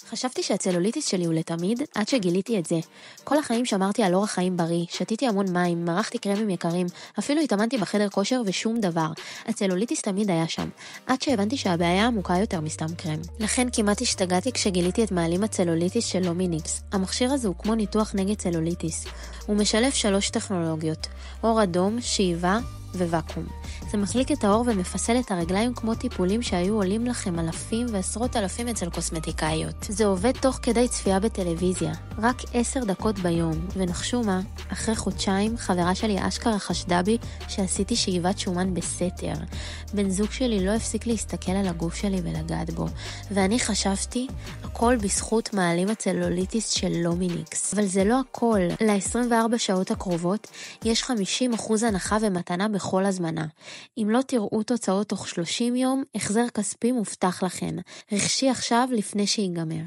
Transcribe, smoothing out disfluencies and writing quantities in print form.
חשבתי שהצלוליטיס שלי הוא לתמיד, עד שגיליתי את זה. כל החיים שמרתי על אורח חיים בריא, שתיתי המון מים, מרחתי קרמים יקרים, אפילו התאמנתי בחדר כושר ושום דבר. הצלוליטיס תמיד היה שם, עד שהבנתי שהבעיה עמוקה יותר מסתם קרם. לכן כמעט השתגעתי כשגיליתי את מעלים הצלוליטיס של לומיניקס. המכשיר הזה הוא כמו ניתוח נגד צלוליטיס. הוא משלב 3 טכנולוגיות, אור אדום, שאיבה וואקום. זה מחליק את האור ומפסל את הרגליים כמו טיפולים שהיו עולים לכם אלפים ועשרות אלפים אצל קוסמטיקאיות. זה עובד תוך כדי צפייה בטלוויזיה, רק 10 דקות ביום. ונחשו מה? אחרי חודשיים חברה שלי אשכרה חשדה בי שעשיתי שאיבת שומן בסתר. בן זוג שלי לא הפסיק להסתכל על הגוף שלי ולגעת בו, ואני חשבתי הכל בזכות מעלים הצלוליטיס של לומיניקס. אבל זה לא הכל. ל-24 שעות הקרובות יש 50% הנחה ומתנה בכל הזמנה. אם לא תראו תוצאות תוך 30 יום, החזר כספי מובטח לכן. רכשי עכשיו לפני שיגמר.